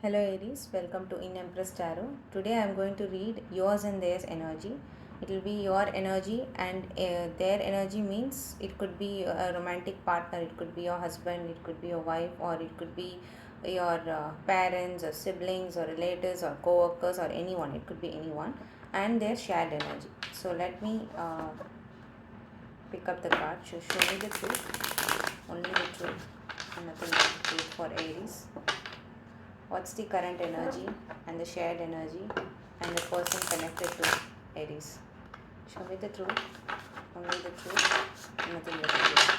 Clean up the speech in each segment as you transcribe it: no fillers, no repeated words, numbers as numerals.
Hello Aries, welcome to In Empress Tarot. Today I am going to read yours and theirs energy. It will be your energy and their energy means it could be a romantic partner, it could be your husband, it could be your wife, or it could be your parents or siblings or relatives or co-workers or anyone. It could be anyone and their shared energy. So let me pick up the card. Show me the truth, only the truth, and nothing but the truth for Aries. What's the current energy and the shared energy and the person connected to Aries? Show me the truth, only the truth, nothing but the truth.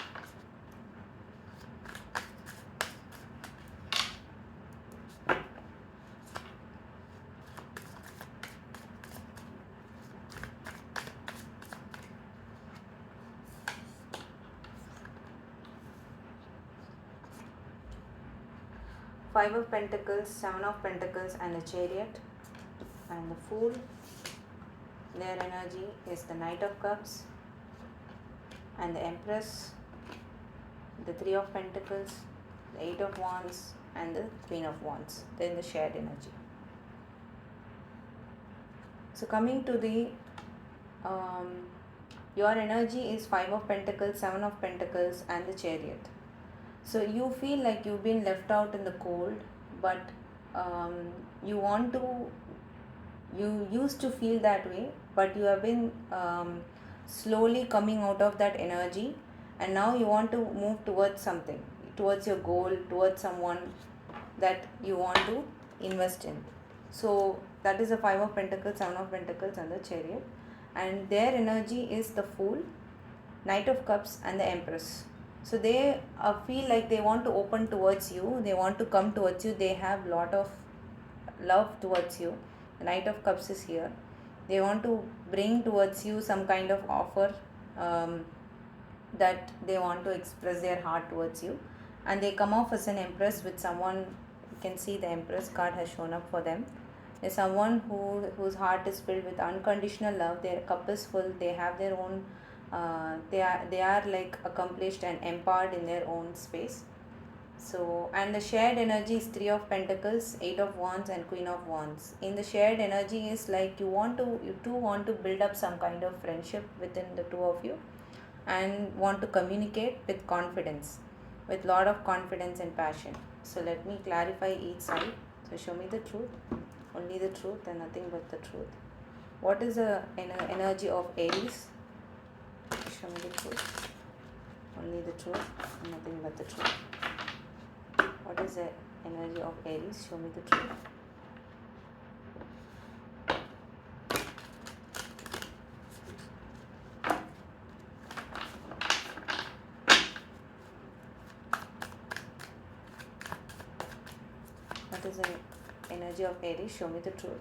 Five of Pentacles, Seven of Pentacles and the Chariot and the Fool. Their energy is the Knight of Cups and the Empress, the Three of Pentacles, the Eight of Wands and the Queen of Wands. Then the shared energy. So coming to the your energy is Five of Pentacles, Seven of Pentacles and the Chariot. So you feel like you've been left out in the cold, but you used to feel that way, but you have been slowly coming out of that energy, and now you want to move towards something, towards your goal, towards someone that you want to invest in. So that is the Five of Pentacles, Seven of Pentacles and the Chariot, and their energy is the Fool, Knight of Cups and the Empress. So they feel like they want to open towards you, they want to come towards you, they have lot of love towards you. The Knight of Cups is here. They want to bring towards you some kind of offer, that they want to express their heart towards you, and they come off as an Empress with someone. You can see the Empress card has shown up for them. There's someone whose heart is filled with unconditional love. Their cup is full. They have their own they are like accomplished and empowered in their own space. So, and the shared energy is Three of Pentacles, Eight of Wands and Queen of Wands. In the shared energy is like you two want to build up some kind of friendship within the two of you, and want to communicate with confidence, with lot of confidence and passion. So let me clarify each side. So show me the truth, only the truth and nothing but the truth. What is the energy of Aries? Show me the truth, only the truth and nothing but the truth. What is the energy of Aries? Show me the truth. What is the energy of Aries? Show me the truth,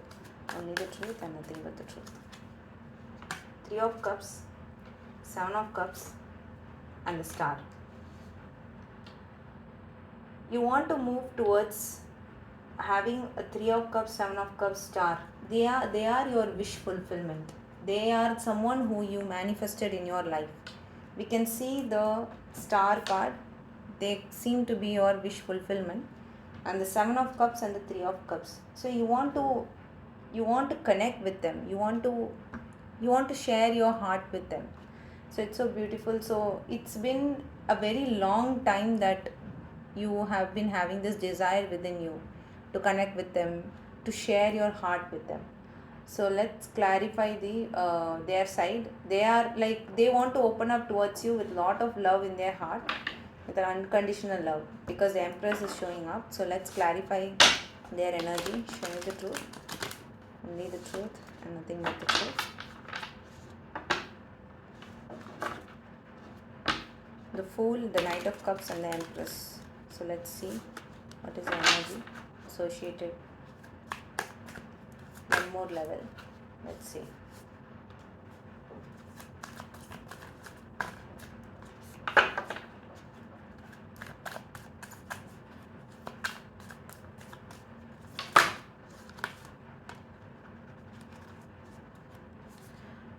only the truth and nothing but the truth. Three of Cups, Seven of Cups and the Star. You want to move towards having a Three of Cups, Seven of Cups, Star. They are your wish fulfillment. They are someone who you manifested in your life. We can see the Star card. They seem to be your wish fulfillment, and the Seven of Cups and the Three of Cups. So you want to connect with them. You want to share your heart with them. So it's so beautiful. So it's been a very long time that you have been having this desire within you to connect with them, to share your heart with them. So let's clarify their side. They are like they want to open up towards you with lot of love in their heart, with an unconditional love, because the Empress is showing up. So let's clarify their energy. Show me the truth, only the truth and nothing but the truth. The Fool, the Knight of Cups and the Empress. So let's see what is the energy associated. One more level. Let's see.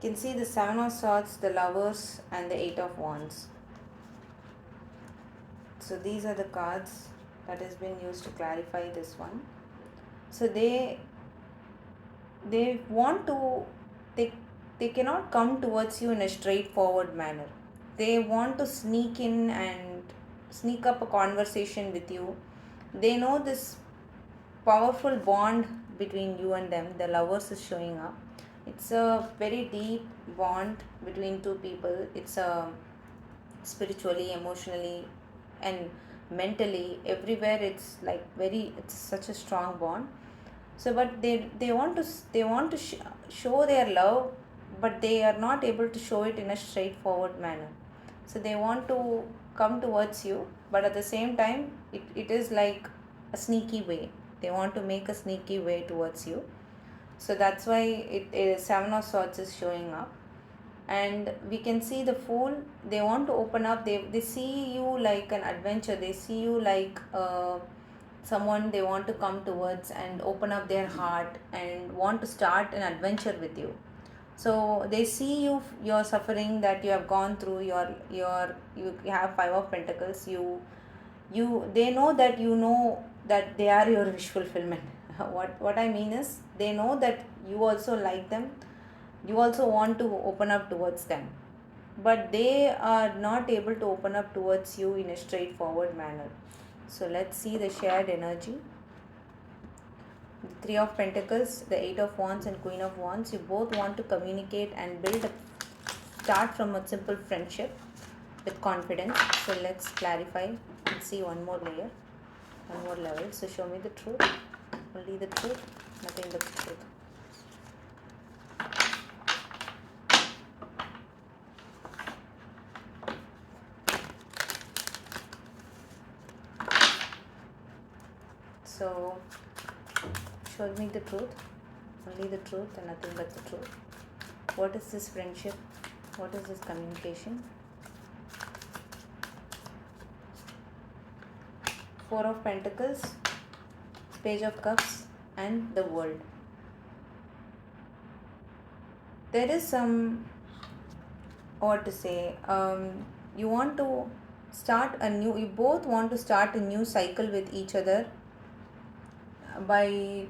You can see the Seven of Swords, the Lovers and the Eight of Wands. So these are the cards that has been used to clarify this one. So they want to, they they cannot come towards you in a straightforward manner. They want to sneak in and sneak up a conversation with you. They know this powerful bond between you and them, the lovers is showing up. It's a very deep bond between two people. It's a spiritually, emotionally, and mentally, everywhere. It's like very, it's such a strong bond. So but they want to show their love, but they are not able to show it in a straightforward manner. So they want to come towards you, but at the same time it is like a sneaky way. They want to make a sneaky way towards you. So that's why it is seven of swords is showing up. And we can see the fool. They want to open up. They see you like an adventure. They see you like someone they want to come towards and open up their heart and want to start an adventure with you. So they see you, your suffering that you have gone through, you have five of pentacles. They know that you know that they are your wish fulfillment. What I mean is, they know that you also like them, you also want to open up towards them, but they are not able to open up towards you in a straightforward manner. So let's see the shared energy. The Three of Pentacles, the Eight of Wands and Queen of Wands. You both want to communicate and start from a simple friendship with confidence. So let's clarify and see one more layer, one more level. So show me the truth, only the truth, nothing but the truth. So show me the truth, only the truth and nothing but the truth. What is this friendship? What is this communication? Four of Pentacles, Page of Cups and the World. There is some, what to say, you want to start a new, you both want to start a new cycle with each other by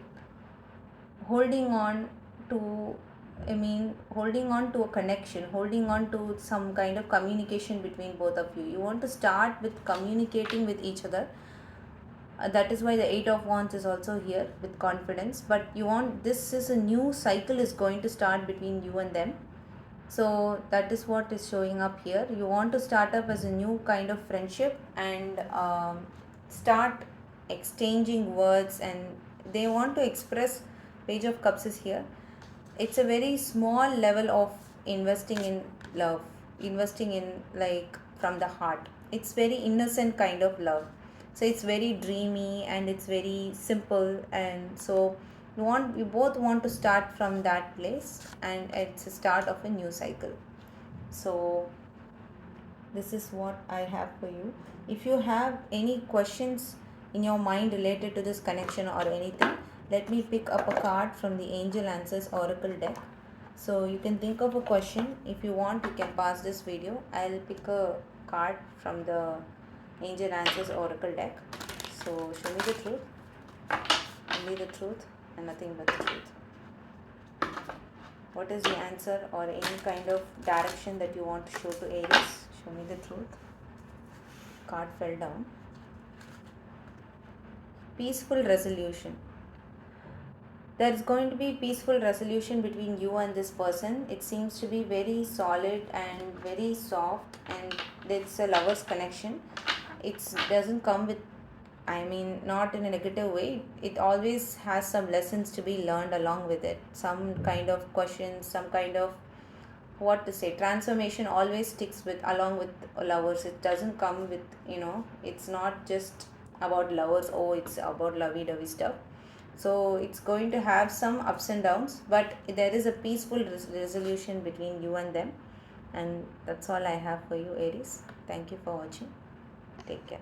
holding on to, holding on to a connection, holding on to some kind of communication between both of you. You want to start with communicating with each other. That is why the Eight of Wands is also here with confidence. But you want, this is a new cycle is going to start between you and them. So that is what is showing up here. You want to start up as a new kind of friendship and start exchanging words, and they want to express. Page of Cups is here. It's a very small level of investing in love, investing in like from the heart. It's very innocent kind of love. So it's very dreamy and it's very simple, and so you both want to start from that place, and it's a start of a new cycle. So this is what I have for you. If you have any questions in your mind related to this connection or anything, let me pick up a card from the Angel Answers Oracle deck. So you can think of a question. If you want, you can pause this video. I'll pick a card from the Angel Answers Oracle deck. So show me the truth, only the truth and nothing but the truth. What is the answer or any kind of direction that you want to show to Aries? Show me the truth. Card fell down. Peaceful resolution. There's going to be peaceful resolution between you and this person. It seems to be very solid and very soft, and it's a lover's connection. It doesn't come with, not in a negative way. It always has some lessons to be learned along with it. Some kind of questions, some kind of, what to say, transformation always sticks with along with lovers. It doesn't come with, it's not just about lovers. Oh, it's about lovey-dovey stuff. So it's going to have some ups and downs, but there is a peaceful resolution between you and them. And that's all I have for you, Aries. Thank you for watching. Take care.